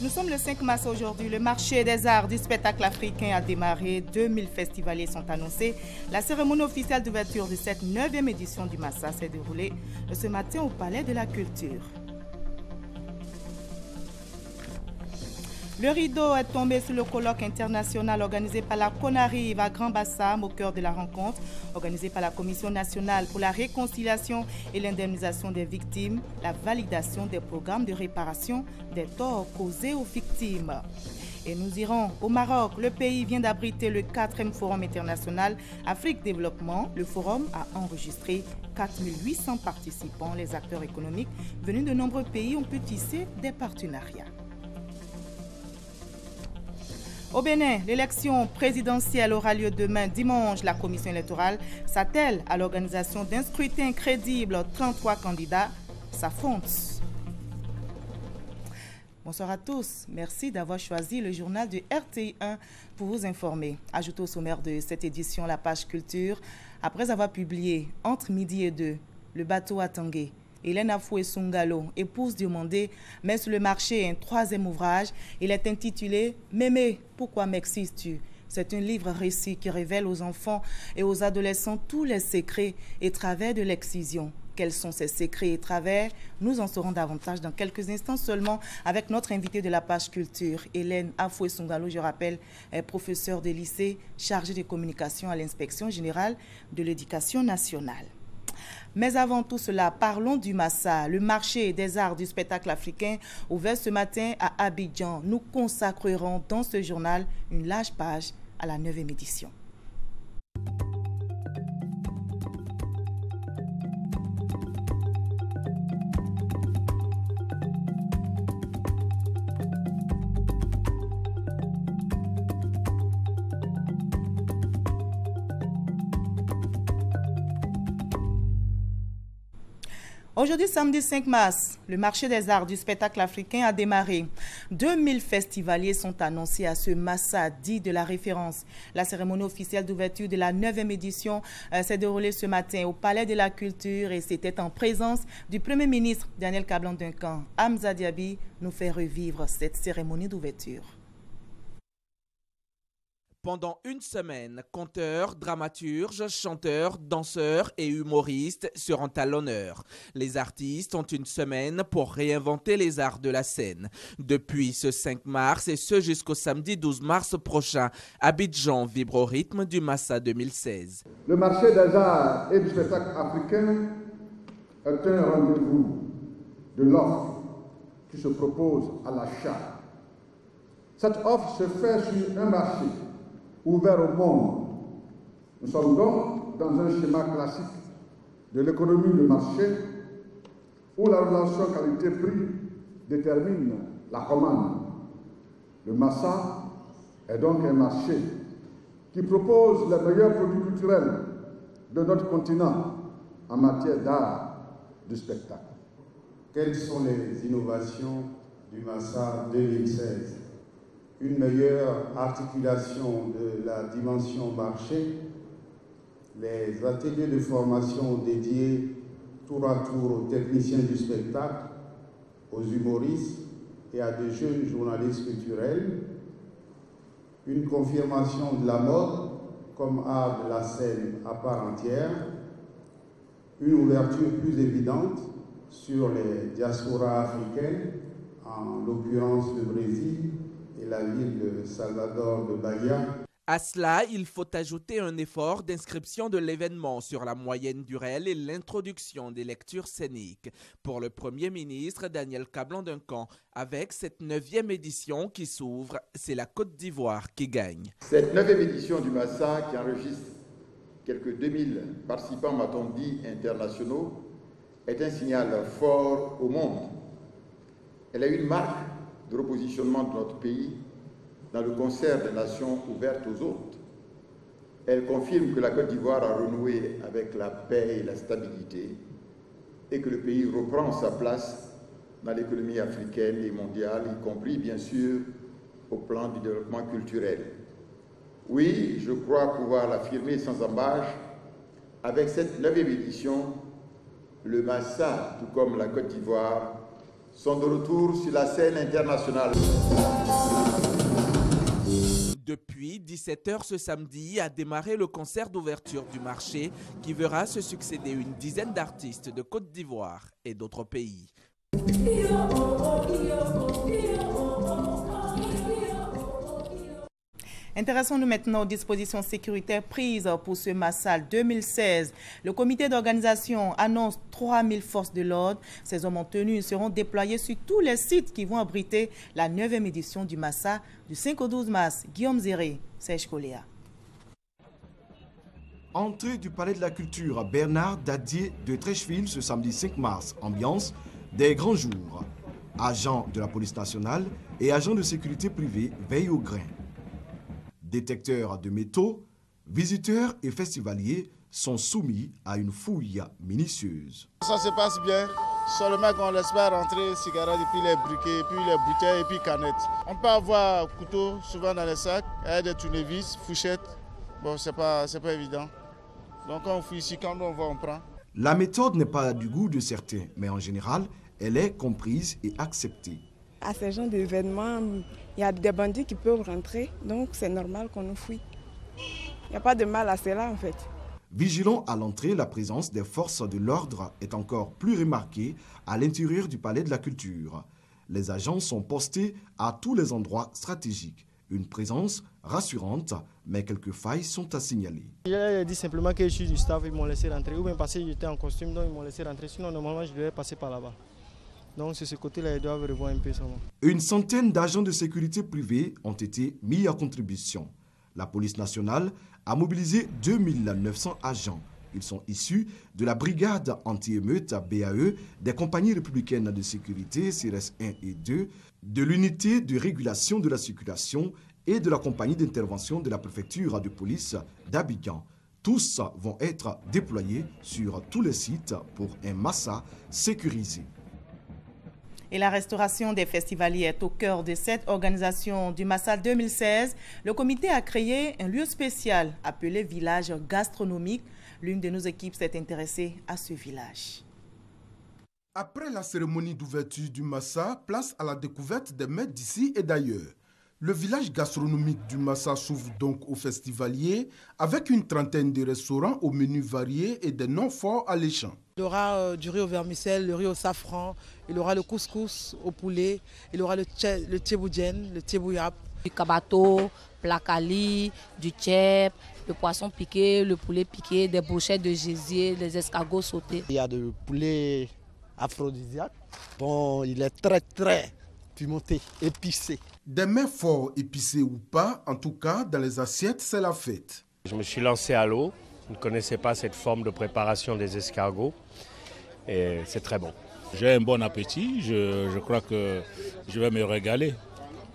Nous sommes le 5 mars aujourd'hui. Le marché des arts du spectacle africain a démarré. 2000 festivaliers sont annoncés. La cérémonie officielle d'ouverture de cette 9e édition du Massa s'est déroulée ce matin au Palais de la Culture. Le rideau est tombé sur le colloque international organisé par la CONARIV à Grand-Bassam au cœur de la rencontre, organisée par la Commission nationale pour la réconciliation et l'indemnisation des victimes, la validation des programmes de réparation des torts causés aux victimes. Et nous irons au Maroc. Le pays vient d'abriter le 4e Forum international Afrique Développement. Le forum a enregistré 4800 participants. Les acteurs économiques venus de nombreux pays ont pu tisser des partenariats. Au Bénin, l'élection présidentielle aura lieu demain dimanche. La commission électorale s'attelle à l'organisation d'un scrutin crédible. 33 candidats s'affrontent. Bonsoir à tous. Merci d'avoir choisi le journal de RTI1 pour vous informer. Ajoutez au sommaire de cette édition la page culture. Après avoir publié entre midi et 2, le bateau à Tanguay, Hélène Afoué Sungalo, épouse Diomandé, met sur le marché un 3e ouvrage. Il est intitulé « Mémé, pourquoi m'excites-tu » C'est un livre récit qui révèle aux enfants et aux adolescents tous les secrets et travers de l'excision. Quels sont ces secrets et travers? Nous en saurons davantage dans quelques instants seulement avec notre invité de la page culture, Hélène Afoué Sungalo, je rappelle, est professeure de lycée, chargée de communication à l'inspection générale de l'éducation nationale. Mais avant tout cela, parlons du Massa, le marché des arts du spectacle africain ouvert ce matin à Abidjan. Nous consacrerons dans ce journal une large page à la 9e édition. Aujourd'hui, samedi 5 mars, le marché des arts du spectacle africain a démarré. 2000 festivaliers sont annoncés à ce Massa dit de la référence. La cérémonie officielle d'ouverture de la 9e édition s'est déroulée ce matin au Palais de la Culture et c'était en présence du Premier ministre Daniel Kablan-Duncan. Hamza Diaby nous fait revivre cette cérémonie d'ouverture. Pendant une semaine, conteurs, dramaturges, chanteurs, danseurs et humoristes seront à l'honneur. Les artistes ont une semaine pour réinventer les arts de la scène. Depuis ce 5 mars et ce jusqu'au samedi 12 mars prochain, Abidjan vibre au rythme du Massa 2016. Le marché des arts et du spectacle africain est un rendez-vous de l'offre qui se propose à l'achat. Cette offre se fait sur un marché ouvert au monde. Nous sommes donc dans un schéma classique de l'économie de marché où la relation qualité-prix détermine la commande. Le Massa est donc un marché qui propose les meilleurs produits culturels de notre continent en matière d'art du spectacle. Quelles sont les innovations du Massa 2016? Une meilleure articulation de la dimension marché, les ateliers de formation dédiés tour à tour aux techniciens du spectacle, aux humoristes et à de jeunes journalistes culturels, une confirmation de la mode comme art de la scène à part entière, une ouverture plus évidente sur les diasporas africaines, en l'occurrence le Brésil, et la ville de Salvador de Bahia. À cela, il faut ajouter un effort d'inscription de l'événement sur la moyenne du réel et l'introduction des lectures scéniques. Pour le Premier ministre Daniel Kablan-Duncan, avec cette 9e édition qui s'ouvre, c'est la Côte d'Ivoire qui gagne. Cette 9e édition du Massa qui enregistre quelques 2000 participants, m'a-t-on dit, internationaux, est un signal fort au monde. Elle est une marque de repositionnement de notre pays dans le concert des nations ouvertes aux autres. Elle confirme que la Côte d'Ivoire a renoué avec la paix et la stabilité et que le pays reprend sa place dans l'économie africaine et mondiale, y compris bien sûr au plan du développement culturel. Oui, je crois pouvoir l'affirmer sans embâche, avec cette 9e édition, le Massa, tout comme la Côte d'Ivoire, sont de retour sur la scène internationale. Depuis 17h ce samedi a démarré le concert d'ouverture du marché qui verra se succéder une dizaine d'artistes de Côte d'Ivoire et d'autres pays. Intéressons-nous maintenant aux dispositions sécuritaires prises pour ce Massal 2016. Le comité d'organisation annonce 3000 forces de l'ordre. Ces hommes en tenue seront déployés sur tous les sites qui vont abriter la 9e édition du Massa du 5 au 12 mars. Guillaume Zéré, Serge Coléa. Entrée du Palais de la Culture Bernard Dadier de Trècheville ce samedi 5 mars. Ambiance des grands jours. Agents de la police nationale et agents de sécurité privée veillent au grain. Détecteurs de métaux, visiteurs et festivaliers sont soumis à une fouille minutieuse. Ça se passe bien, seulement qu'on laisse pas rentrer cigarettes et puis les briquets, puis les bouteilles et puis canettes. On peut avoir couteau souvent dans les sacs, des tournevis, fourchettes. Bon, c'est pas évident. Donc quand on fouille ici, quand on va, on prend. La méthode n'est pas du goût de certains, mais en général, elle est comprise et acceptée. À ce genre d'événements, il y a des bandits qui peuvent rentrer, donc c'est normal qu'on nous fouille. Il n'y a pas de mal à cela en fait. Vigilant à l'entrée, la présence des forces de l'ordre est encore plus remarquée à l'intérieur du Palais de la Culture. Les agents sont postés à tous les endroits stratégiques. Une présence rassurante, mais quelques failles sont à signaler. J'ai dit simplement que je suis du staff, ils m'ont laissé rentrer. Ou bien parce que j'étais en costume, donc ils m'ont laissé rentrer. Sinon, normalement, je devais passer par là-bas. Donc, c'est ce côté-là, ils doivent revoir un peu ça. Une centaine d'agents de sécurité privés ont été mis à contribution. La police nationale a mobilisé 2900 agents. Ils sont issus de la brigade anti-émeute BAE, des compagnies républicaines de sécurité CRS 1 et 2, de l'unité de régulation de la circulation et de la compagnie d'intervention de la préfecture de police d'Abidjan. Tous vont être déployés sur tous les sites pour un Massa sécurisé. Et la restauration des festivaliers est au cœur de cette organisation du Massal 2016. Le comité a créé un lieu spécial appelé village gastronomique. L'une de nos équipes s'est intéressée à ce village. Après la cérémonie d'ouverture du Massa, place à la découverte des mets d'ici et d'ailleurs. Le village gastronomique du Massa s'ouvre donc aux festivaliers avec une trentaine de restaurants aux menus variés et des noms forts alléchants. Il y aura du riz au vermicelle, le riz au safran, il y aura le couscous au poulet, il y aura le tcheboudjen, le tchebouyap. Du kabato, placali, du tchèp, le poisson piqué, le poulet piqué, des brochettes de gésier, des escargots sautés. Il y a du poulet aphrodisiaque. Bon, il est très pimenté, épicé. Des mets forts, épicés ou pas, en tout cas, dans les assiettes, c'est la fête. Je me suis lancé à l'eau. Je ne connaissais pas cette forme de préparation des escargots. Et c'est très bon. J'ai un bon appétit. Je crois que je vais me régaler.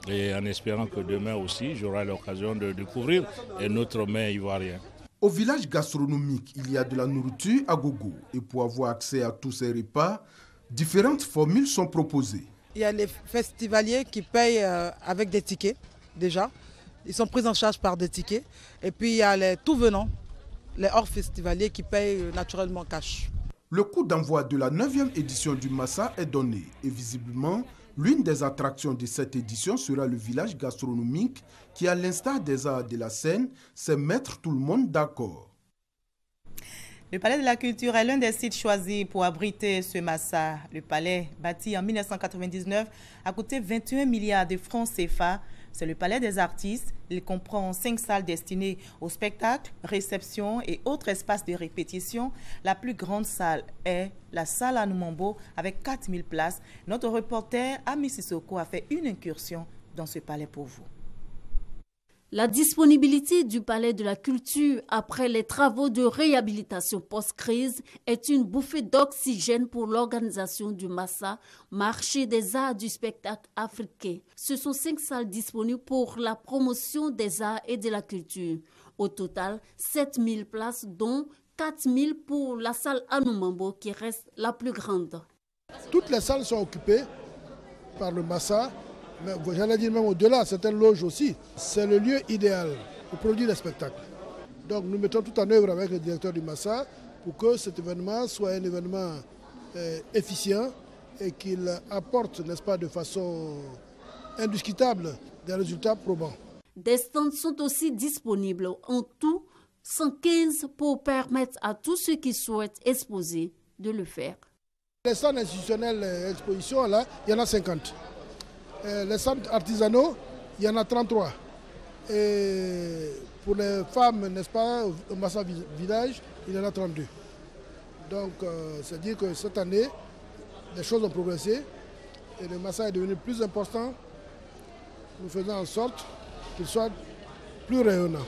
Et en espérant que demain aussi, j'aurai l'occasion de découvrir un autre mets ivoirien. Au village gastronomique, il y a de la nourriture à gogo. Et pour avoir accès à tous ces repas, différentes formules sont proposées. Il y a les festivaliers qui payent avec des tickets, déjà. Ils sont pris en charge par des tickets. Et puis il y a les tout venants, les hors festivaliers qui payent naturellement cash. Le coup d'envoi de la 9e édition du Massa est donné. Et visiblement, l'une des attractions de cette édition sera le village gastronomique qui, à l'instar des arts de la scène, sait mettre tout le monde d'accord. Le Palais de la Culture est l'un des sites choisis pour abriter ce Massa. Le palais, bâti en 1999, a coûté 21 milliards de francs CFA. C'est le palais des artistes. Il comprend 5 salles destinées aux spectacles, réceptions et autres espaces de répétition. La plus grande salle est la salle Anoumambo avec 4000 places. Notre reporter Ami Sissoko a fait une incursion dans ce palais pour vous. La disponibilité du Palais de la Culture après les travaux de réhabilitation post-crise est une bouffée d'oxygène pour l'organisation du Massa, marché des arts du spectacle africain. Ce sont 5 salles disponibles pour la promotion des arts et de la culture. Au total, 7000 places, dont 4000 pour la salle Anoumambo qui reste la plus grande. Toutes les salles sont occupées par le Massa. Mais j'allais dire même au-delà, certaines loges aussi. C'est le lieu idéal pour produire des spectacles. Donc nous mettons tout en œuvre avec le directeur du Massa pour que cet événement soit un événement efficient et qu'il apporte, n'est-ce pas, de façon indiscutable des résultats probants. Des stands sont aussi disponibles, en tout 115 pour permettre à tous ceux qui souhaitent exposer de le faire. Les stands institutionnels exposition, là, il y en a 50. Les stands artisanaux, il y en a 33. Et pour les femmes, n'est-ce pas, au Massa Village, il y en a 32. Donc, c'est-à-dire que cette année, les choses ont progressé et le Massa est devenu plus important. Nous faisons en sorte qu'il soit plus rayonnant.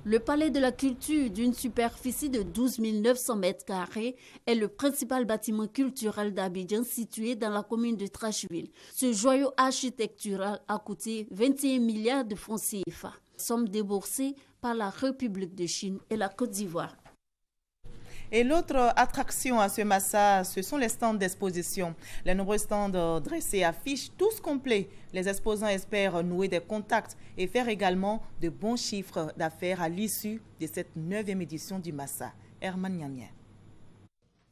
Le Palais de la Culture, d'une superficie de 12 900 m², est le principal bâtiment culturel d'Abidjan situé dans la commune de Trashville. Ce joyau architectural a coûté 21 milliards de francs CFA, somme déboursée par la République de Chine et la Côte d'Ivoire. Et l'autre attraction à ce Massa, ce sont les stands d'exposition. Les nombreux stands dressés affichent tous complets. Les exposants espèrent nouer des contacts et faire également de bons chiffres d'affaires à l'issue de cette 9e édition du Massa. Herman Niamien.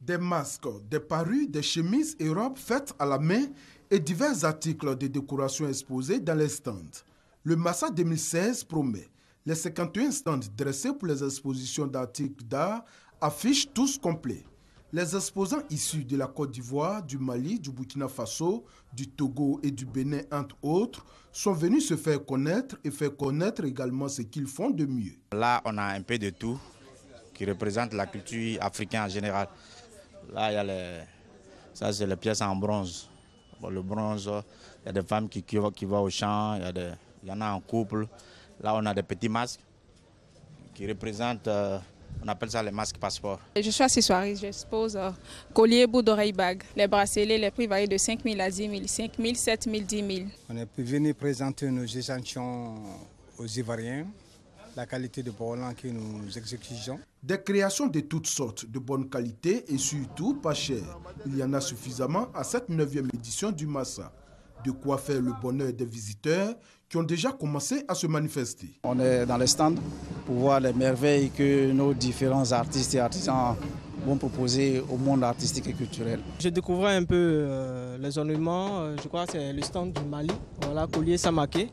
Des masques, des parures, des chemises et robes faites à la main et divers articles de décoration exposés dans les stands. Le Massa 2016 promet. Les 51 stands dressés pour les expositions d'articles d'art affichent tous complets. Les exposants issus de la Côte d'Ivoire, du Mali, du Burkina Faso, du Togo et du Bénin, entre autres, sont venus se faire connaître et faire connaître également ce qu'ils font de mieux. Là, on a un peu de tout qui représente la culture africaine en général. Là, il y a ça c'est les pièces en bronze. Bon, le bronze, il y a des femmes qui vont au champ, il y en a en couple. Là, on a des petits masques qui représentent... on appelle ça les masques passeports. Je suis accessoiriste, j'expose colliers, bouts d'oreilles, bagues. Les bracelets, les prix varient de 5 000 à 10 000, 5 000, 7 000, 10 000. On est venu présenter nos échantillons aux Ivoiriens, la qualité de Borlan que nous exigeons. Des créations de toutes sortes, de bonne qualité et surtout pas chères. Il y en a suffisamment à cette 9e édition du Massa. De quoi faire le bonheur des visiteurs qui ont déjà commencé à se manifester. On est dans les stands pour voir les merveilles que nos différents artistes et artisans vont proposer au monde artistique et culturel. Je découvrais un peu les ornements, je crois que c'est le stand du Mali, voilà, collier Samaké.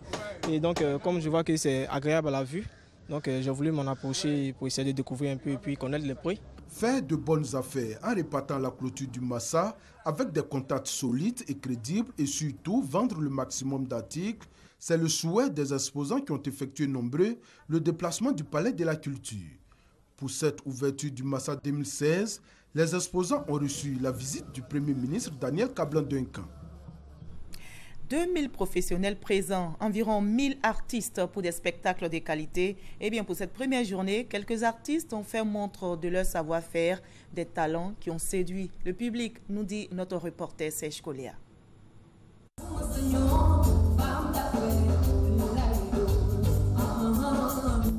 Et donc comme je vois que c'est agréable à la vue, donc j'ai voulu m'en approcher pour essayer de découvrir un peu et puis connaître les prix. Faire de bonnes affaires en répartant la clôture du Massa avec des contacts solides et crédibles et surtout vendre le maximum d'articles, c'est le souhait des exposants qui ont effectué nombreux le déplacement du Palais de la Culture. Pour cette ouverture du Massa 2016, les exposants ont reçu la visite du Premier ministre Daniel Kablan-Duncan. 2000 professionnels présents, environ 1000 artistes pour des spectacles de qualité. Et bien pour cette première journée, quelques artistes ont fait montre de leur savoir-faire, des talents qui ont séduit le public, nous dit notre reporter Serge Coléa.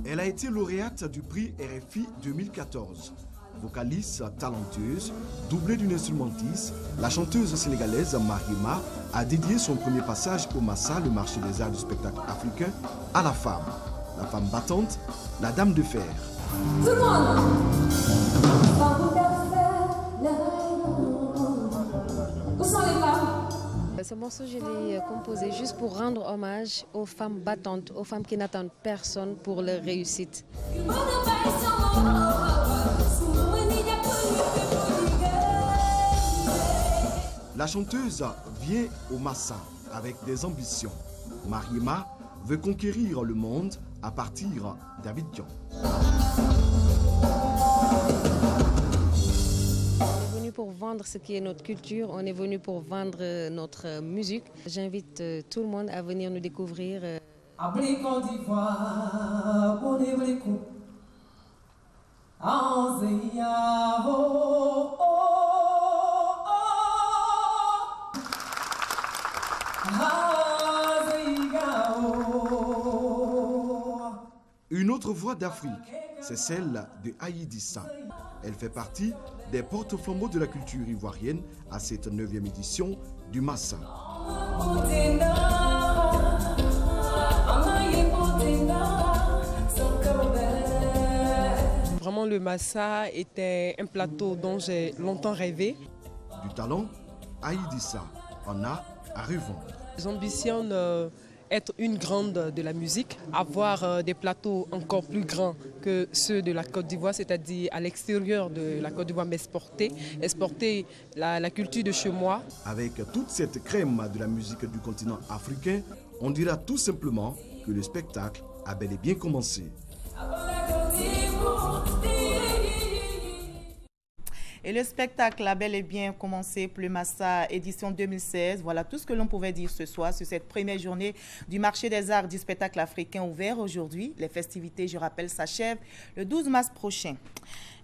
Elle a été lauréate du prix RFI 2014. Vocaliste talentueuse, doublée d'une instrumentiste, la chanteuse sénégalaise Mariema a dédié son premier passage au Massa, le marché des arts du spectacle africain, à la femme battante, la dame de fer. Tout le monde. Où sont les femmes? Ce morceau, je l'ai composé juste pour rendre hommage aux femmes battantes, aux femmes qui n'attendent personne pour leur réussite. La chanteuse vient au Massa avec des ambitions. Mariema veut conquérir le monde à partir d'Abidjan. On est venu pour vendre ce qui est notre culture, on est venu pour vendre notre musique. J'invite tout le monde à venir nous découvrir. Une autre voix d'Afrique, c'est celle de Aïdissa. Elle fait partie des porte-flambeaux de la culture ivoirienne à cette 9e édition du Massa. Vraiment, le Massa était un plateau dont j'ai longtemps rêvé. Du talent Aïdissa en a à revendre. J'ambitionne être une grande de la musique, avoir des plateaux encore plus grands que ceux de la Côte d'Ivoire, c'est-à-dire à l'extérieur de la Côte d'Ivoire, mais exporter la culture de chez moi. Avec toute cette crème de la musique du continent africain, on dira tout simplement que le spectacle a bel et bien commencé. Et le spectacle a bel et bien commencé pour le Massa édition 2016. Voilà tout ce que l'on pouvait dire ce soir sur cette première journée du marché des arts du spectacle africain ouvert aujourd'hui. Les festivités, je rappelle, s'achèvent le 12 mars prochain.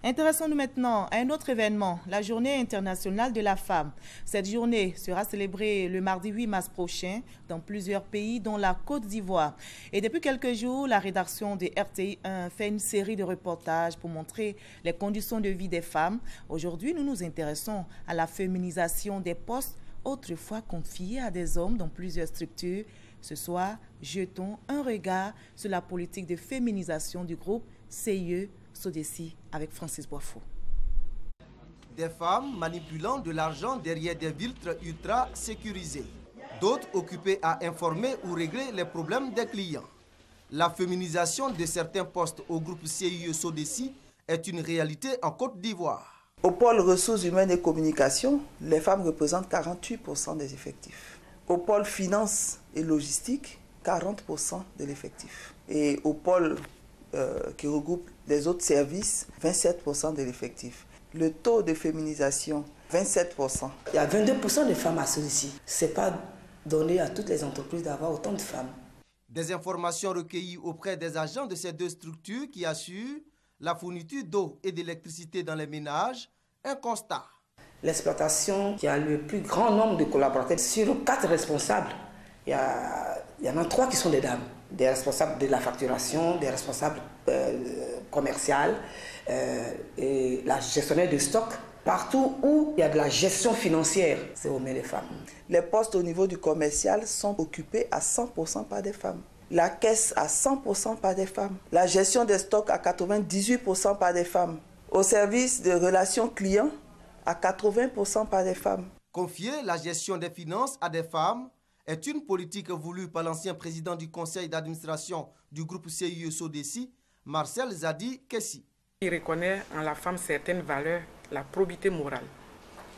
Intéressons-nous maintenant à un autre événement, la Journée internationale de la femme. Cette journée sera célébrée le mardi 8 mars prochain dans plusieurs pays, dont la Côte d'Ivoire. Et depuis quelques jours, la rédaction de RTI1 fait une série de reportages pour montrer les conditions de vie des femmes. Aujourd'hui, nous nous intéressons à la féminisation des postes autrefois confiés à des hommes dans plusieurs structures. Ce soir, jetons un regard sur la politique de féminisation du groupe CIE Sodeci avec Francis Boifo. Des femmes manipulant de l'argent derrière des filtres ultra sécurisés. D'autres occupées à informer ou régler les problèmes des clients. La féminisation de certains postes au groupe CIE Sodeci est une réalité en Côte d'Ivoire. Au pôle ressources humaines et communication, les femmes représentent 48% des effectifs. Au pôle finance et logistique, 40% de l'effectif. Et au pôle qui regroupe les autres services, 27% de l'effectif. Le taux de féminisation, 27%. Il y a 22% de femmes à Sodeci. Ce n'est pas donné à toutes les entreprises d'avoir autant de femmes. Des informations recueillies auprès des agents de ces deux structures qui assurent la fourniture d'eau et d'électricité dans les ménages, un constat. L'exploitation qui a le plus grand nombre de collaborateurs, sur 4 responsables, il y en a 3 qui sont des dames. Des responsables de la facturation, des responsables commerciaux et la gestionnaire de stock. Partout où il y a de la gestion financière, c'est aux mains des femmes. Les postes au niveau du commercial sont occupés à 100% par des femmes. La caisse à 100% par des femmes. La gestion des stocks à 98% par des femmes. Au service de relations clients à 80% par des femmes. Confier la gestion des finances à des femmes est une politique voulue par l'ancien président du conseil d'administration du groupe CIE Sodeci, Marcel Zadi Kessi. Il reconnaît en la femme certaines valeurs, la probité morale,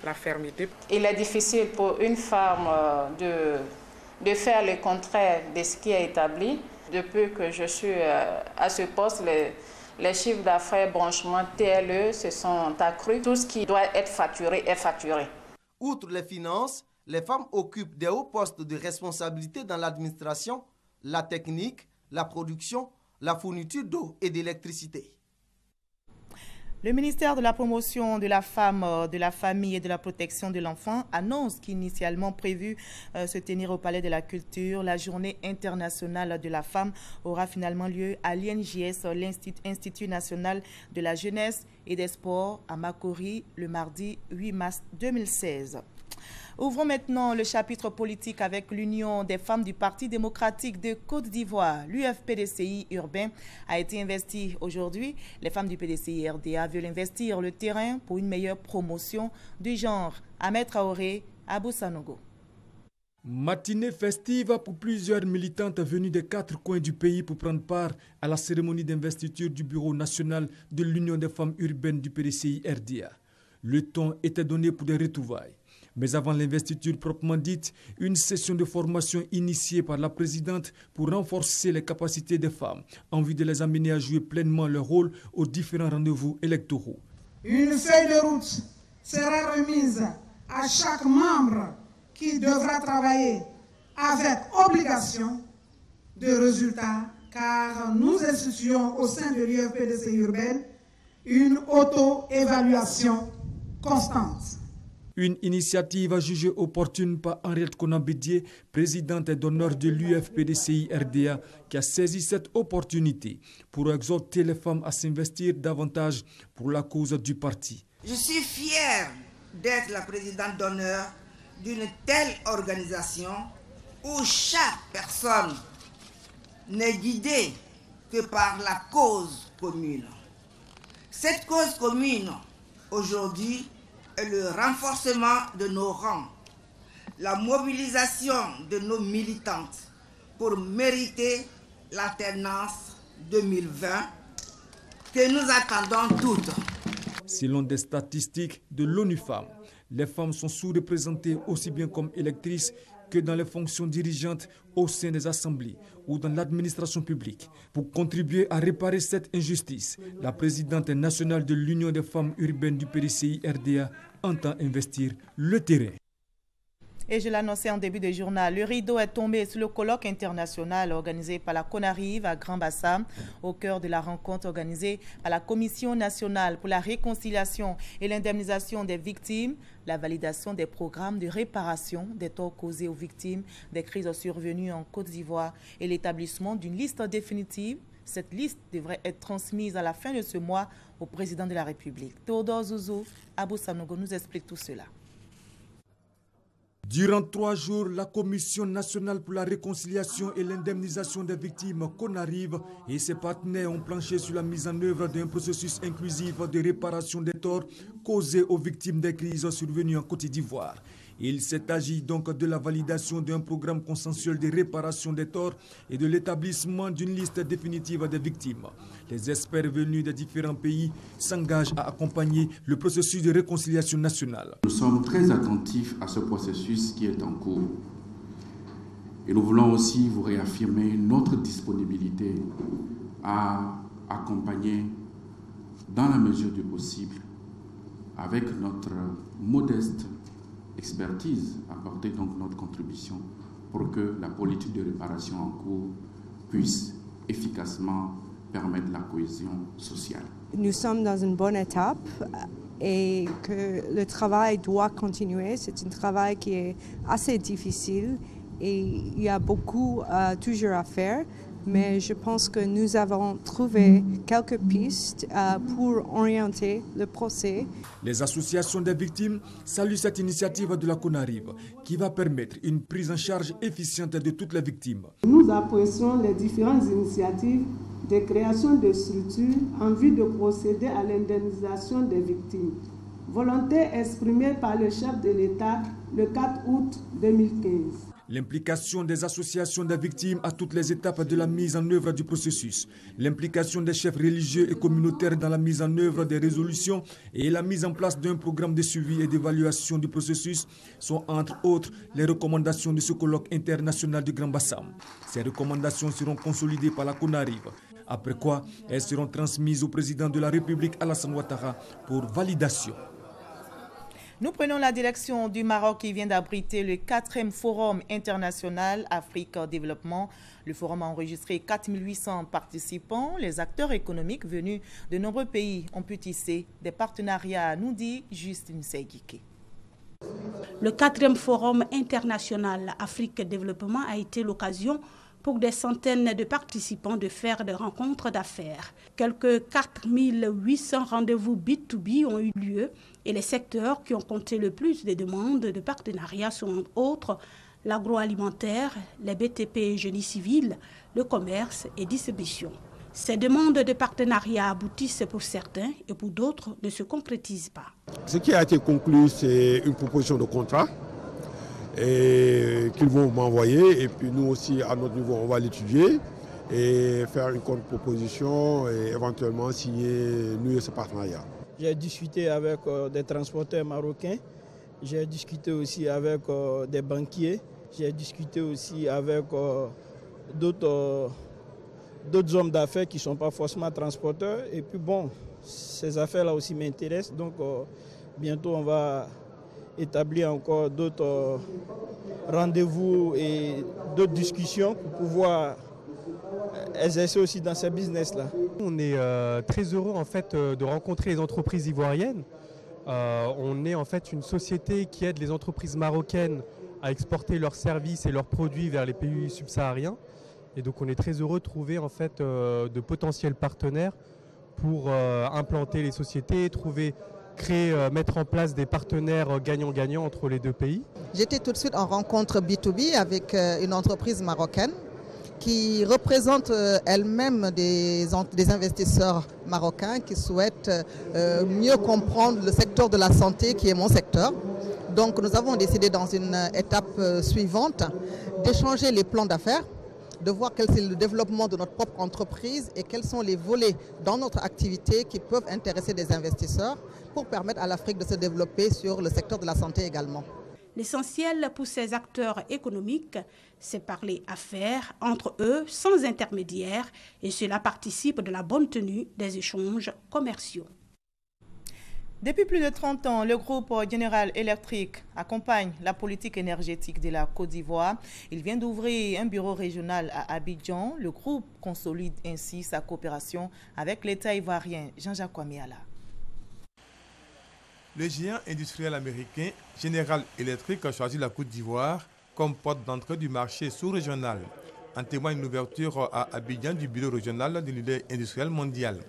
la fermeté. Il est difficile pour une femme de faire le contraire de ce qui est établi. Depuis que je suis à ce poste, les chiffres d'affaires, branchement, TLE se sont accrus. Tout ce qui doit être facturé est facturé. Outre les finances, les femmes occupent des hauts postes de responsabilité dans l'administration, la technique, la production, la fourniture d'eau et d'électricité. Le ministère de la Promotion de la Femme, de la Famille et de la Protection de l'Enfant annonce qu'initialement prévu se tenir au Palais de la Culture, la Journée internationale de la femme aura finalement lieu à l'INJS, l'Institut national de la jeunesse et des sports à Makori, le mardi 8 mars 2016. Ouvrons maintenant le chapitre politique avec l'Union des femmes du Parti démocratique de Côte d'Ivoire. L'UFPDCI urbain a été investi aujourd'hui. Les femmes du PDCI RDA veulent investir le terrain pour une meilleure promotion du genre. Ahmed Traoré, Abou Sanogo. Matinée festive pour plusieurs militantes venues des 4 coins du pays pour prendre part à la cérémonie d'investiture du Bureau national de l'Union des femmes urbaines du PDCI RDA. Le ton était donné pour des retrouvailles. Mais avant l'investiture proprement dite, une session de formation initiée par la présidente pour renforcer les capacités des femmes, en vue de les amener à jouer pleinement leur rôle aux différents rendez-vous électoraux. Une feuille de route sera remise à chaque membre qui devra travailler avec obligation de résultat, car nous instituons au sein de l'UFPDCI urbaine une auto-évaluation constante. Une initiative jugée opportune par Henriette Konambédié, présidente d'honneur de l'UFPDCI RDA, qui a saisi cette opportunité pour exhorter les femmes à s'investir davantage pour la cause du parti. Je suis fière d'être la présidente d'honneur d'une telle organisation où chaque personne n'est guidée que par la cause commune. Cette cause commune, aujourd'hui, est le renforcement de nos rangs, la mobilisation de nos militantes pour mériter l'alternance 2020 que nous attendons toutes. Selon des statistiques de l'ONU Femmes, les femmes sont sous-représentées aussi bien comme électrices que dans les fonctions dirigeantes au sein des assemblées ou dans l'administration publique. Pour contribuer à réparer cette injustice, la présidente nationale de l'Union des femmes urbaines du PDCI RDA entend investir le terrain. Et je l'annonçais en début de journal, le rideau est tombé sur le colloque international organisé par la CONARIV à Grand-Bassam, au cœur de la rencontre organisée par la Commission nationale pour la réconciliation et l'indemnisation des victimes, la validation des programmes de réparation des torts causés aux victimes des crises survenues en Côte d'Ivoire et l'établissement d'une liste définitive. Cette liste devrait être transmise à la fin de ce mois au président de la République. Théodore Zouzou, Abou Sanogo nous explique tout cela. Durant 3 jours, la Commission nationale pour la réconciliation et l'indemnisation des victimes CONARIV et ses partenaires ont planché sur la mise en œuvre d'un processus inclusif de réparation des torts causés aux victimes des crises survenues en Côte d'Ivoire. Il s'est agi donc de la validation d'un programme consensuel de réparation des torts et de l'établissement d'une liste définitive des victimes. Les experts venus des différents pays s'engagent à accompagner le processus de réconciliation nationale. Nous sommes très attentifs à ce processus qui est en cours. Et nous voulons aussi vous réaffirmer notre disponibilité à accompagner dans la mesure du possible, avec notre modeste expertise, apporter donc notre contribution pour que la politique de réparation en cours puisse efficacement permettre la cohésion sociale. Nous sommes dans une bonne étape et que le travail doit continuer. C'est un travail qui est assez difficile et il y a beaucoup toujours à faire. Mais je pense que nous avons trouvé quelques pistes pour orienter le procès. Les associations des victimes saluent cette initiative de la CONARIV qui va permettre une prise en charge efficiente de toutes les victimes. Nous apprécions les différentes initiatives de création de structures en vue de procéder à l'indemnisation des victimes. Volonté exprimée par le chef de l'État le 4 août 2015. L'implication des associations des victimes à toutes les étapes de la mise en œuvre du processus, l'implication des chefs religieux et communautaires dans la mise en œuvre des résolutions et la mise en place d'un programme de suivi et d'évaluation du processus sont entre autres les recommandations de ce colloque international du Grand-Bassam. Ces recommandations seront consolidées par la CONARIV, après quoi elles seront transmises au président de la République Alassane Ouattara pour validation. Nous prenons la direction du Maroc qui vient d'abriter le 4e Forum international Afrique Développement. Le forum a enregistré 4800 participants. Les acteurs économiques venus de nombreux pays ont pu tisser des partenariats, nous dit Justine Seguiké. Le 4e Forum international Afrique Développement a été l'occasion pour des centaines de participants de faire des rencontres d'affaires. Quelques 4800 rendez-vous B2B ont eu lieu et les secteurs qui ont compté le plus de demandes de partenariat sont entre autres l'agroalimentaire, les BTP et génie civil, le commerce et distribution. Ces demandes de partenariat aboutissent pour certains et pour d'autres ne se concrétisent pas. Ce qui a été conclu, c'est une proposition de contrat et qu'ils vont m'envoyer et puis nous aussi à notre niveau on va l'étudier et faire une contre-proposition et éventuellement signer nous et ce partenariat. J'ai discuté avec des transporteurs marocains, j'ai discuté aussi avec des banquiers, j'ai discuté aussi avec d'autres hommes d'affaires qui ne sont pas forcément transporteurs et puis bon, ces affaires-là aussi m'intéressent donc bientôt on va établir encore d'autres rendez-vous et d'autres discussions pour pouvoir exercer aussi dans ces business-là. On est très heureux en fait de rencontrer les entreprises ivoiriennes. On est en fait une société qui aide les entreprises marocaines à exporter leurs services et leurs produits vers les pays subsahariens. Et donc on est très heureux de trouver en fait de potentiels partenaires pour implanter les sociétés, mettre en place des partenaires gagnant-gagnant entre les deux pays. J'étais tout de suite en rencontre B2B avec une entreprise marocaine qui représente elle-même des investisseurs marocains qui souhaitent mieux comprendre le secteur de la santé qui est mon secteur. Donc nous avons décidé dans une étape suivante d'échanger les plans d'affaires, de voir quel est le développement de notre propre entreprise et quels sont les volets dans notre activité qui peuvent intéresser des investisseurs pour permettre à l'Afrique de se développer sur le secteur de la santé également. L'essentiel pour ces acteurs économiques, c'est parler affaires entre eux sans intermédiaire et cela participe de la bonne tenue des échanges commerciaux. Depuis plus de 30 ans, le groupe General Electric accompagne la politique énergétique de la Côte d'Ivoire. Il vient d'ouvrir un bureau régional à Abidjan. Le groupe consolide ainsi sa coopération avec l'État ivoirien. Jean-Jacques Kwamiala. Le géant industriel américain General Electric a choisi la Côte d'Ivoire comme porte d'entrée du marché sous-régional. En témoigne l'ouverture à Abidjan du bureau régional de leader industriel mondial.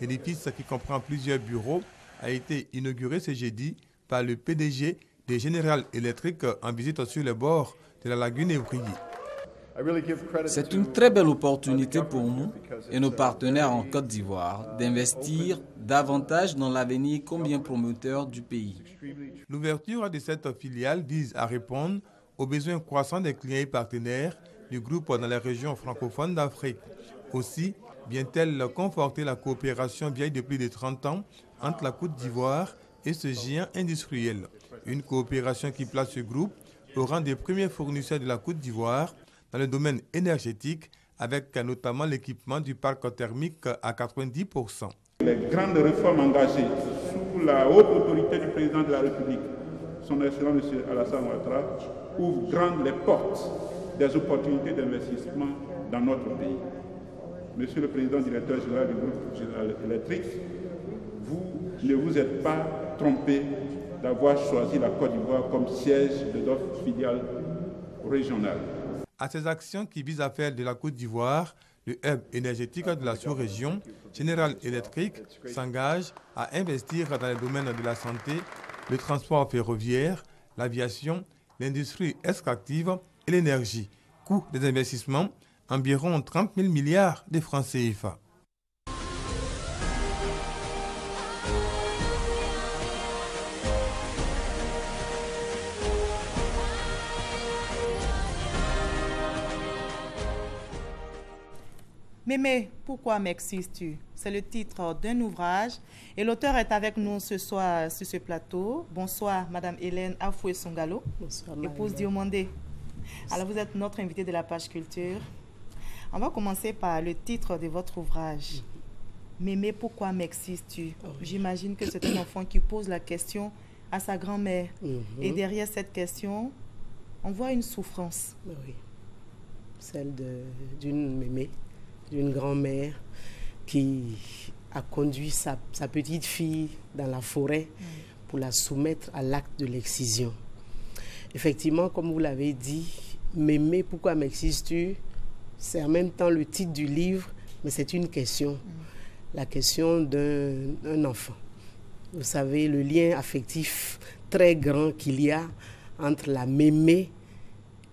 L'édifice, qui comprend plusieurs bureaux, a été inauguré ce jeudi par le PDG de General Electric en visite sur les bords de la lagune Evrier. C'est une très belle opportunité pour nous et nos partenaires en Côte d'Ivoire d'investir davantage dans l'avenir combien prometteur du pays. L'ouverture de cette filiale vise à répondre aux besoins croissants des clients et partenaires du groupe dans les régions francophones d'Afrique. Aussi, vient-elle conforter la coopération vieille de plus de 30 ans entre la Côte d'Ivoire et ce géant industriel. Une coopération qui place ce groupe au rang des premiers fournisseurs de la Côte d'Ivoire dans le domaine énergétique, avec notamment l'équipement du parc thermique à 90%. Les grandes réformes engagées sous la haute autorité du président de la République, son excellent M. Alassane Ouattara, ouvrent grandes les portes des opportunités d'investissement dans notre pays. Monsieur le Président directeur général du groupe General Electric, vous ne vous êtes pas trompé d'avoir choisi la Côte d'Ivoire comme siège de notre filiale régionale. À ces actions qui visent à faire de la Côte d'Ivoire le hub énergétique de la sous-région, General Electric s'engage à investir dans les domaines de la santé, le transport ferroviaire, l'aviation, l'industrie extractive et l'énergie. Coût des investissements, environ 30 000 milliards de francs CFA. Mémé, pourquoi m'excises-tu? C'est le titre d'un ouvrage et l'auteur est avec nous ce soir sur ce plateau. Bonsoir, Madame Hélène Afoué-Songalo, épouse Diomandé. Alors, vous êtes notre invitée de la page culture. On va commencer par le titre de votre ouvrage. Mémé, pourquoi m'excises-tu? J'imagine que c'est un enfant qui pose la question à sa grand-mère. Et derrière cette question, on voit une souffrance. Oui, celle d'une mémé, d'une grand-mère qui a conduit sa petite fille dans la forêt pour la soumettre à l'acte de l'excision. Effectivement, comme vous l'avez dit, Mémé, pourquoi m'excises-tu? C'est en même temps le titre du livre, mais c'est une question. La question d'un enfant. Vous savez, le lien affectif très grand qu'il y a entre la mémé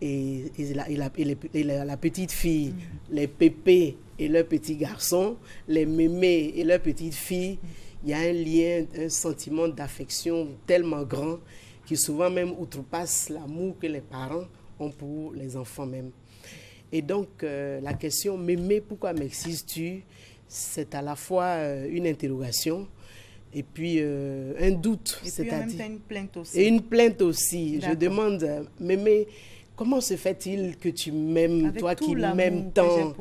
et la petite fille, les pépés et leurs petits garçons, les mémés et leurs petites filles. Il y a un lien, un sentiment d'affection tellement grand qui souvent même outrepasse l'amour que les parents ont pour les enfants même. Et donc, la question « Mémé, pourquoi m'excises-tu » c'est à la fois une interrogation et puis un doute. Et puis en même temps une plainte aussi. Et une plainte aussi. Je demande « Mémé, comment se fait-il que tu m'aimes, toi qui m'aimes tant?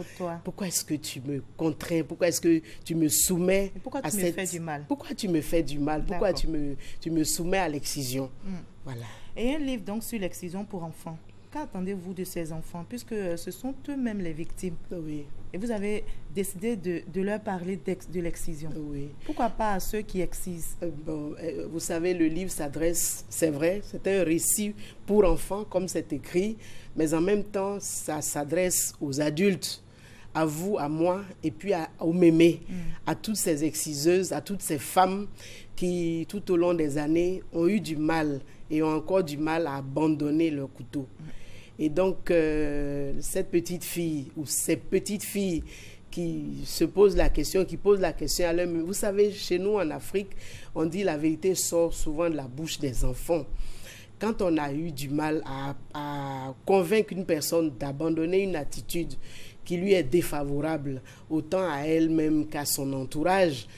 Pourquoi est-ce que tu me contrains? Pourquoi est-ce que tu me soumets à cette... Pourquoi tu me fais du mal? Pourquoi tu me fais du mal? Pourquoi tu me soumets à l'excision? Voilà. Et un livre donc sur l'excision pour enfants. Qu'attendez-vous de ces enfants, puisque ce sont eux-mêmes les victimes? Oui. Et vous avez décidé de leur parler de l'excision. Oui. Pourquoi pas à ceux qui excisent? Vous savez, le livre s'adresse, c'est vrai, c'est un récit pour enfants, comme c'est écrit, mais en même temps, ça s'adresse aux adultes, à vous, à moi, et puis aux mémés, à toutes ces exciseuses, à toutes ces femmes qui, tout au long des années, ont eu du mal et ont encore du mal à abandonner leur couteau. Et donc, cette petite fille ou ces petites filles qui se posent la question, qui posent la question à leur... Vous savez, chez nous en Afrique, on dit la vérité sort souvent de la bouche des enfants. quand on a eu du mal à convaincre une personne d'abandonner une attitude qui lui est défavorable, autant à elle-même qu'à son entourage,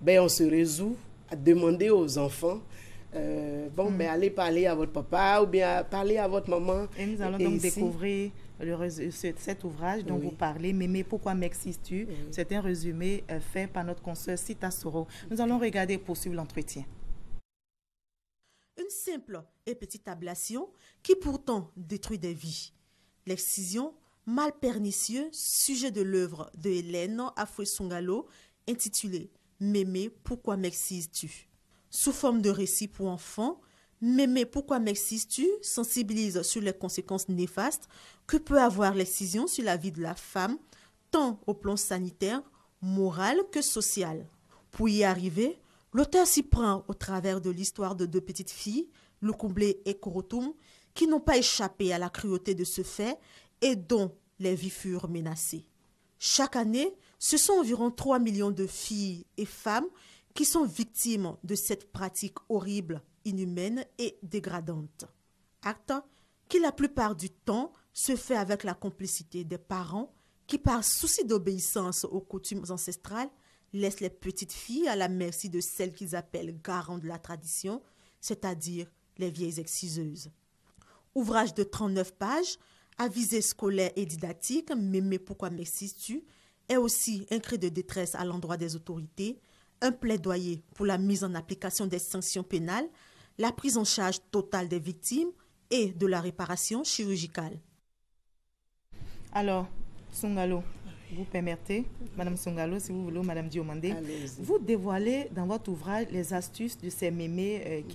ben on se résout à demander aux enfants, allez parler à votre papa ou bien parler à votre maman. Et nous allons donc découvrir cet ouvrage dont vous parlez, Mémé, pourquoi m'excises-tu? C'est un résumé fait par notre consoeur Sita Soro. Nous allons regarder et poursuivre l'entretien. Une simple et petite ablation qui pourtant détruit des vies. L'excision, mal pernicieux, sujet de l'œuvre de Hélène Afoué-Songalo, intitulée Mémé, pourquoi m'excises-tu? Sous forme de récit pour enfants, Mémé, pourquoi m'excises-tu sensibilise sur les conséquences néfastes que peut avoir l'excision sur la vie de la femme, tant au plan sanitaire, moral que social. Pour y arriver, l'auteur s'y prend au travers de l'histoire de deux petites filles, Lukumblé et Korotoum, qui n'ont pas échappé à la cruauté de ce fait et dont les vies furent menacées. Chaque année, ce sont environ 3 millions de filles et femmes qui sont victimes de cette pratique horrible, inhumaine et dégradante. Acte qui la plupart du temps se fait avec la complicité des parents qui, par souci d'obéissance aux coutumes ancestrales, laissent les petites filles à la merci de celles qu'ils appellent garants de la tradition, c'est-à-dire les vieilles exciseuses. Ouvrage de 39 pages, à visée scolaire et didactique, Mémé, pourquoi m'excises-tu, est aussi un cri de détresse à l'endroit des autorités, un plaidoyer pour la mise en application des sanctions pénales, la prise en charge totale des victimes et de la réparation chirurgicale. Alors, Songalo, vous permettez, Madame Songalo, si vous voulez, Madame Diomandé, vous dévoilez dans votre ouvrage les astuces de ces mémés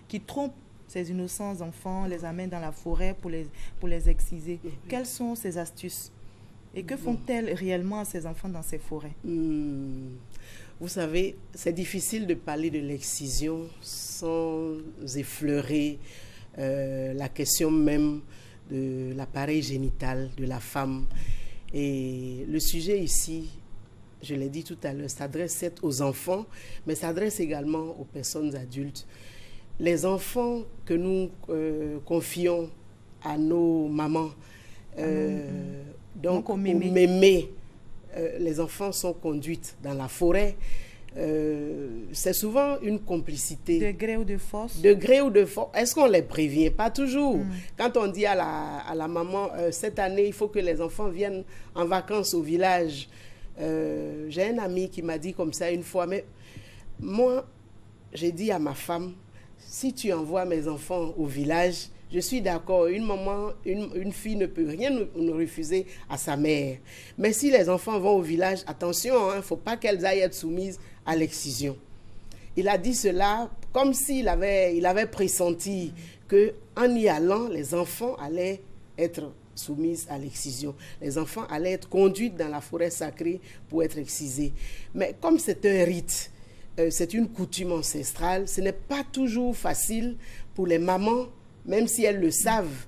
qui trompent ces innocents enfants, les amènent dans la forêt pour les exciser. Quelles sont ces astuces? Et que font-elles réellement ces enfants dans ces forêts? Vous savez, c'est difficile de parler de l'excision sans effleurer la question même de l'appareil génital de la femme. Et le sujet ici, je l'ai dit tout à l'heure, s'adresse certes aux enfants, mais s'adresse également aux personnes adultes. Les enfants que nous confions à nos mamans, donc aux mémés, les enfants sont conduites dans la forêt. C'est souvent une complicité. De gré ou de force? De gré ou de force. Est-ce qu'on les prévient? Pas toujours. Quand on dit à la maman, cette année, il faut que les enfants viennent en vacances au village. J'ai un ami qui m'a dit comme ça une fois, mais moi, j'ai dit à ma femme, si tu envoies mes enfants au village, je suis d'accord, une maman, une fille ne peut rien nous refuser à sa mère. Mais si les enfants vont au village, attention, il ne faut pas qu'elles aillent être soumises à l'excision. Il a dit cela comme s'il avait pressenti qu'en y allant, les enfants allaient être soumises à l'excision. Les enfants allaient être conduits dans la forêt sacrée pour être excisés. Mais comme c'est un rite, c'est une coutume ancestrale, ce n'est pas toujours facile pour les mamans, même si elles le savent,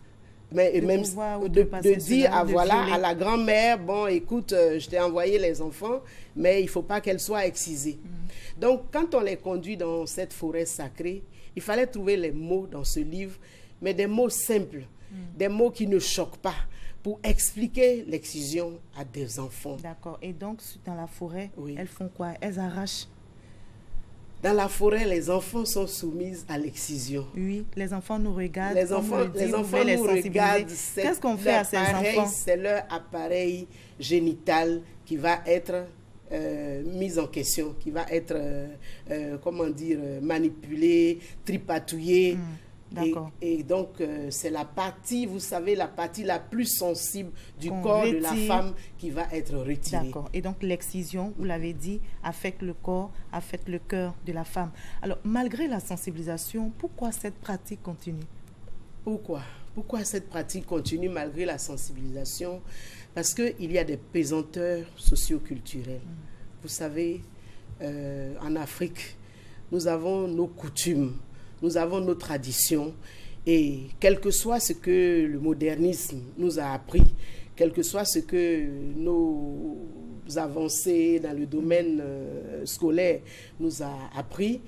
mais même de dire à la grand-mère, bon, écoute, je t'ai envoyé les enfants, mais il ne faut pas qu'elles soient excisées. Donc, quand on les conduit dans cette forêt sacrée, il fallait trouver les mots dans ce livre, mais des mots simples, des mots qui ne choquent pas, pour expliquer l'excision à des enfants. D'accord. Et donc, dans la forêt, elles font quoi? Elles arrachent. Dans la forêt, les enfants sont soumis à l'excision. Oui, les enfants nous regardent. Les enfants nous regardent. Qu'est-ce qu'on fait à ces enfants? C'est leur appareil génital qui va être mis en question, qui va être, manipulé, tripatouillé. Et donc, c'est la partie, vous savez, la partie la plus sensible du corps de la femme qui va être retirée. D'accord. Et donc, l'excision, vous l'avez dit, affecte le corps, affecte le cœur de la femme. Alors, malgré la sensibilisation, pourquoi cette pratique continue? Pourquoi cette pratique continue malgré la sensibilisation? Parce qu'il y a des pesanteurs socio-culturels. Vous savez, en Afrique, nous avons nos coutumes. Nous avons nos traditions et quel que soit ce que le modernisme nous a appris, quel que soit ce que nos avancées dans le domaine scolaire nous a appris,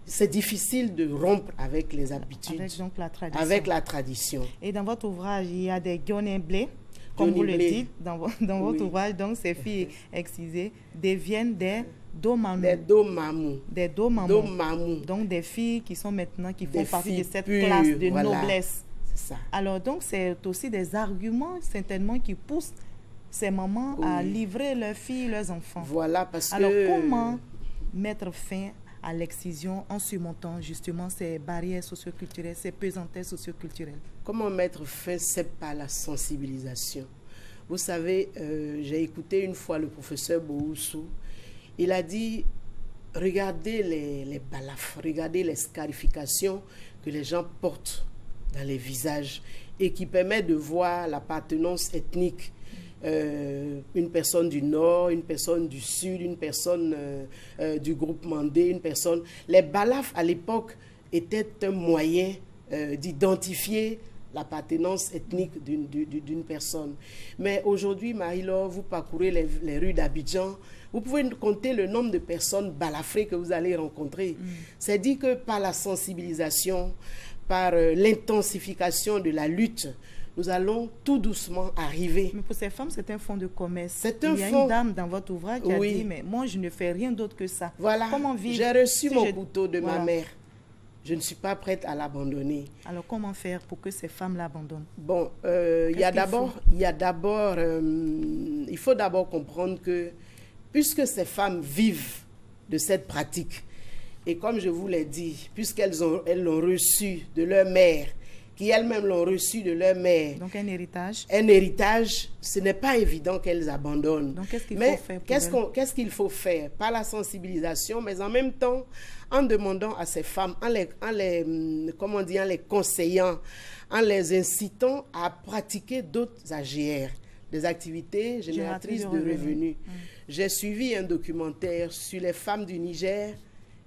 c'est difficile de rompre avec les habitudes, avec, donc, la tradition. Avec la tradition. Et dans votre ouvrage, il y a des Guionné blé, comme vous le dites, dans votre ouvrage, donc ces filles excisées deviennent des domamou. Des domamou. Des domamou. Donc des filles qui sont maintenant, qui font partie de cette classe de noblesse. C'est ça. Alors donc c'est aussi des arguments certainement qui poussent ces mamans à livrer leurs filles, leurs enfants. Voilà, parce Alors comment mettre fin à l'excision en surmontant justement ces barrières socioculturelles, ces pesanteurs socioculturelles? Comment mettre fin? C'est par la sensibilisation. Vous savez, j'ai écouté une fois le professeur Bouhoussou. Il a dit, regardez les balafres, regardez les scarifications que les gens portent dans les visages et qui permettent de voir l'appartenance ethnique. Une personne du Nord, une personne du Sud, une personne du groupe Mandé, une personne... Les balafres, à l'époque, étaient un moyen d'identifier l'appartenance ethnique d'une personne. Mais aujourd'hui, Marie-Laure, vous parcourez les rues d'Abidjan, vous pouvez compter le nombre de personnes balafrées que vous allez rencontrer. C'est dit que par la sensibilisation, par l'intensification de la lutte, nous allons tout doucement arriver. Mais pour ces femmes, c'est un fonds de commerce. Il y a une dame dans votre ouvrage qui a dit, mais moi, je ne fais rien d'autre que ça. Voilà. Comment vivre? J'ai reçu mon couteau de ma mère. Je ne suis pas prête à l'abandonner. Alors, comment faire pour que ces femmes l'abandonnent? Bon, il faut d'abord comprendre que, puisque ces femmes vivent de cette pratique, et comme je vous l'ai dit, puisqu'elles l'ont reçu de leur mère, qui elles-mêmes l'ont reçu de leur mère. Donc un héritage. Un héritage, ce n'est pas évident qu'elles abandonnent. Donc qu'est-ce qu'il faut faire qu'est-ce qu'il faut faire? Par la sensibilisation, mais en même temps, en demandant à ces femmes, en les conseillant, en les incitant à pratiquer d'autres AGR, des activités génératrices de revenus. J'ai suivi un documentaire sur les femmes du Niger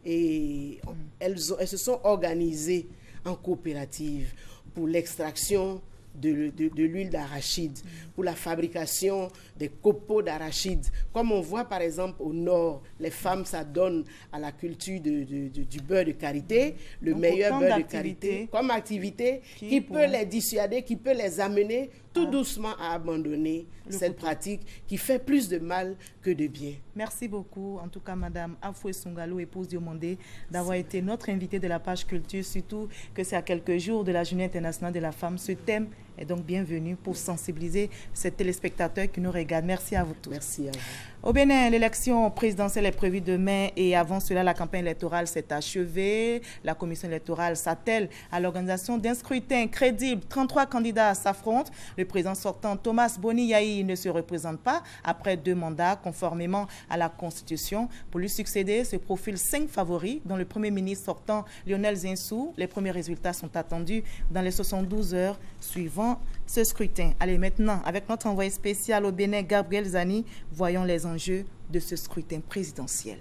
et elles se sont organisées en coopérative pour l'extraction de l'huile d'arachide, pour la fabrication des copeaux d'arachide. Comme on voit par exemple au nord, les femmes s'adonnent à la culture du beurre de karité, le meilleur beurre de karité, comme activité qui peut les dissuader, qui peut les amener tout doucement à abandonner cette pratique qui fait plus de mal que de bien. Merci beaucoup, en tout cas, Madame Afoué Soungalo, épouse Diomandé, d'avoir été notre invitée de la page culture, surtout que c'est à quelques jours de la Journée internationale de la femme. Ce thème est donc bienvenu pour sensibiliser ces téléspectateurs qui nous regardent. Merci à vous tous. Merci à vous. Au Bénin, l'élection présidentielle est prévue demain et avant cela, la campagne électorale s'est achevée. La commission électorale s'attelle à l'organisation d'un scrutin crédible. 33 candidats s'affrontent. Le président sortant, Thomas Boni Yahi, ne se représente pas après 2 mandats conformément à la Constitution. Pour lui succéder, se profilent 5 favoris, dont le Premier ministre sortant, Lionel Zinsou. Les premiers résultats sont attendus dans les 72 heures suivant ce scrutin. Allez, maintenant, avec notre envoyé spécial au Bénin, Gabriel Zani, voyons les enjeux de ce scrutin présidentiel.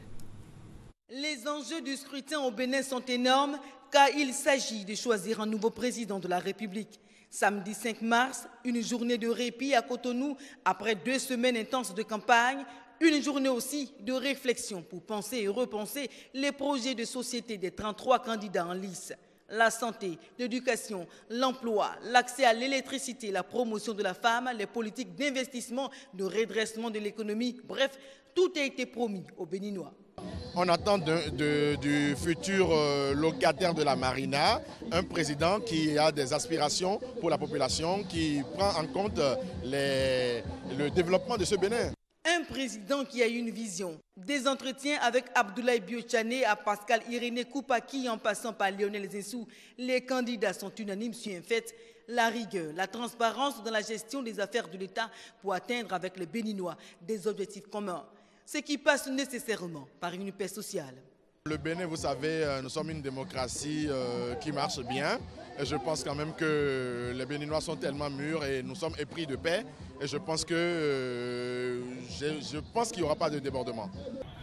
Les enjeux du scrutin au Bénin sont énormes car il s'agit de choisir un nouveau président de la République. Samedi 5 mars, une journée de répit à Cotonou après 2 semaines intenses de campagne, une journée aussi de réflexion pour penser et repenser les projets de société des 33 candidats en lice. La santé, l'éducation, l'emploi, l'accès à l'électricité, la promotion de la femme, les politiques d'investissement, de redressement de l'économie, bref, tout a été promis aux Béninois. On attend du futur locataire de la Marina un président qui a des aspirations pour la population, qui prend en compte le développement de ce Bénin. Un président qui a une vision. Des entretiens avec Abdoulaye Biochane à Pascal Irénée Koupaki en passant par Lionel Zinsou, les candidats sont unanimes sur un fait, la rigueur, la transparence dans la gestion des affaires de l'État pour atteindre avec les Béninois des objectifs communs, ce qui passe nécessairement par une paix sociale. Le Bénin, vous savez, nous sommes une démocratie qui marche bien. Et je pense quand même que les Béninois sont tellement mûrs et nous sommes épris de paix. Et je pense qu'il n'y aura pas de débordement.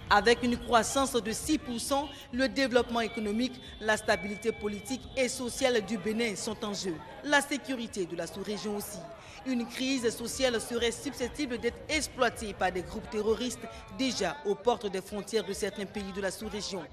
Avec une croissance de 6%, le développement économique, la stabilité politique et sociale du Bénin sont en jeu. La sécurité de la sous-région aussi. Une crise sociale serait susceptible d'être exploitée par des groupes terroristes déjà aux portes des frontières de certains pays de la sous-région.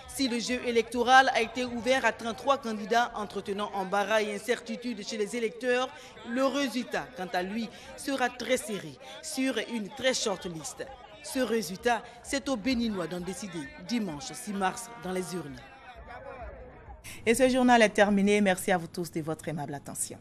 Si le jeu électoral a été ouvert à 33 candidats entretenant embarras et incertitudes chez les électeurs, le résultat, quant à lui, sera très serré sur une très short liste. Ce résultat, c'est aux Béninois d'en décider dimanche 6 mars dans les urnes. Et ce journal est terminé. Merci à vous tous de votre aimable attention.